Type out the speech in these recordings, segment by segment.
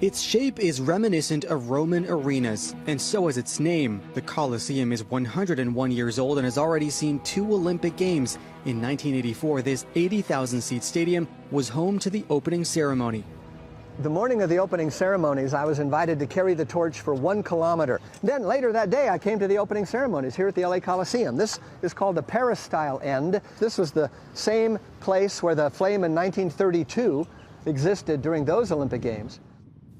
Its shape is reminiscent of Roman arenas, and so is its name. The Colosseum is 101 years old and has already seen 2 Olympic Games. In 1984, this 80,000-seat stadium was home to the opening ceremony. The morning of the opening ceremonies, I was invited to carry the torch for 1 kilometer. Then later that day, I came to the opening ceremonies here at the LA Coliseum. This is called the Paris-style end. This was the same place where the flame in 1932 existed during those Olympic Games.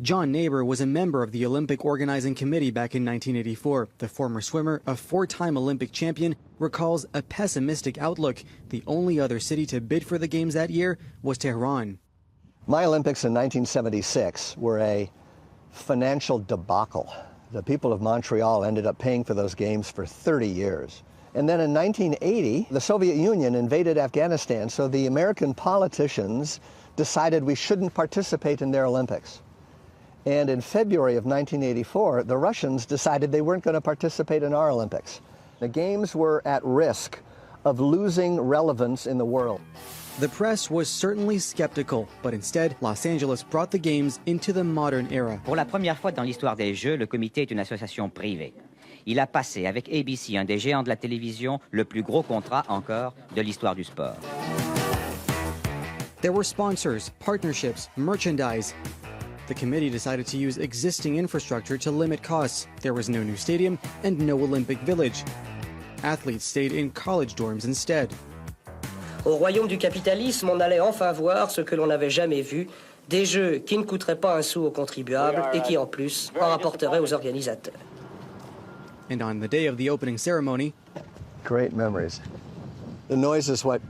John Neighbor was a member of the Olympic Organizing Committee back in 1984. The former swimmer, a 4-time Olympic champion, recalls a pessimistic outlook. The only other city to bid for the Games that year was Tehran. My Olympics in 1976 were a financial debacle. The people of Montreal ended up paying for those Games for 30 years. And then in 1980, the Soviet Union invaded Afghanistan, so the American politicians decided we shouldn't participate in their Olympics. And in February of 1984, the Russians decided they weren't going to participate in our Olympics. The Games were at risk of losing relevance in the world. The press was certainly skeptical, but instead, Los Angeles brought the Games into the modern era. Pour la première fois dans l'histoire des Jeux, le comité est une association privée. Il a passé avec ABC, un des géants de la télévision, le plus gros contrat encore de l'histoire du sport. There were sponsors, partnerships, merchandise. The committee decided to use existing infrastructure to limit costs. There was no new stadium and no Olympic Village. Athletes stayed in college dorms instead. Au royaume du capitalisme, on allait enfin voir ce que l'on n'avait jamais vu, des jeux qui ne coûteraient pas un sou aux contribuables et qui en plus en rapporteraient aux organisateurs. And on the day of the opening ceremony, great memories. The noise is what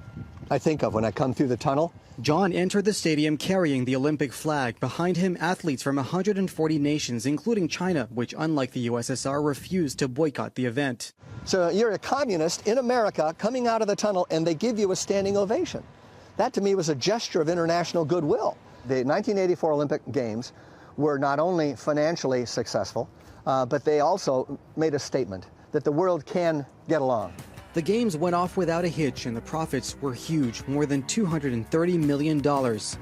I think of when I come through the tunnel. John entered the stadium carrying the Olympic flag. Behind him, athletes from 140 nations, including China, which, unlike the USSR, refused to boycott the event. So you're a communist in America coming out of the tunnel, and they give you a standing ovation. That, to me, was a gesture of international goodwill. The 1984 Olympic Games were not only financially successful, but they also made a statement that the world can get along. The Games went off without a hitch, and the profits were huge, more than $230 million. The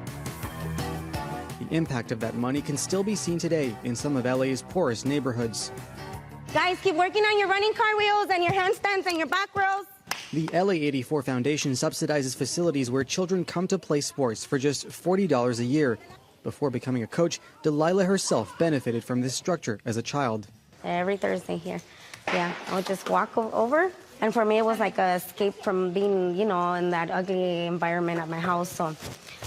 impact of that money can still be seen today in some of LA's poorest neighborhoods. Guys, keep working on your running cartwheels and your handstands and your back rows. The LA 84 Foundation subsidizes facilities where children come to play sports for just $40 a year. Before becoming a coach, Delilah herself benefited from this structure as a child. Every Thursday here. Yeah, I would just walk over. And for me, it was like an escape from being, you know, in that ugly environment at my house. So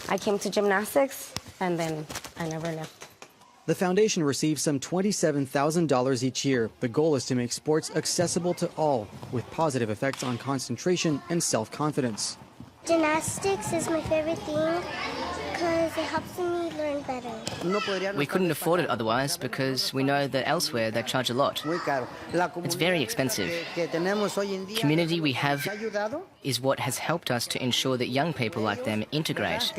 I came to gymnastics, and then I never left. The foundation receives some $27,000 each year. The goal is to make sports accessible to all, with positive effects on concentration and self-confidence. Gymnastics is my favorite thing because it helps me learn better. We couldn't afford it otherwise because we know that elsewhere they charge a lot. It's very expensive. The community we have is what has helped us to ensure that young people like them integrate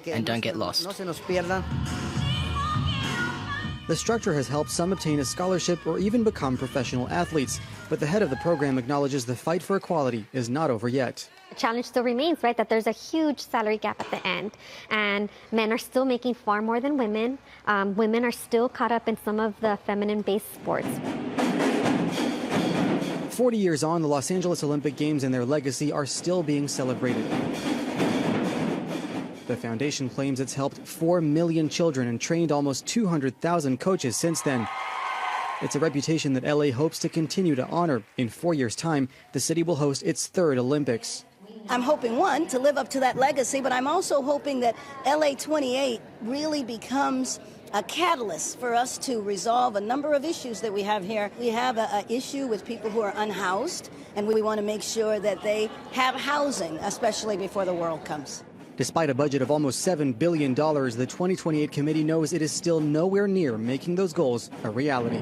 and don't get lost. The structure has helped some obtain a scholarship or even become professional athletes, but the head of the program acknowledges the fight for equality is not over yet. The challenge still remains, right, that there's a huge salary gap at the end, and men are still making far more than women. Women are still caught up in some of the feminine-based sports. 40 years on, the Los Angeles Olympic Games and their legacy are still being celebrated. The foundation claims it's helped 4 million children and trained almost 200,000 coaches since then. It's a reputation that LA hopes to continue to honor. In 4 years' time, the city will host its 3rd Olympics. I'm hoping, one, to live up to that legacy, but I'm also hoping that LA 28 really becomes a catalyst for us to resolve a number of issues that we have here. We have an issue with people who are unhoused, and we want to make sure that they have housing, especially before the world comes. Despite a budget of almost $7 billion, the 2028 committee knows it is still nowhere near making those goals a reality.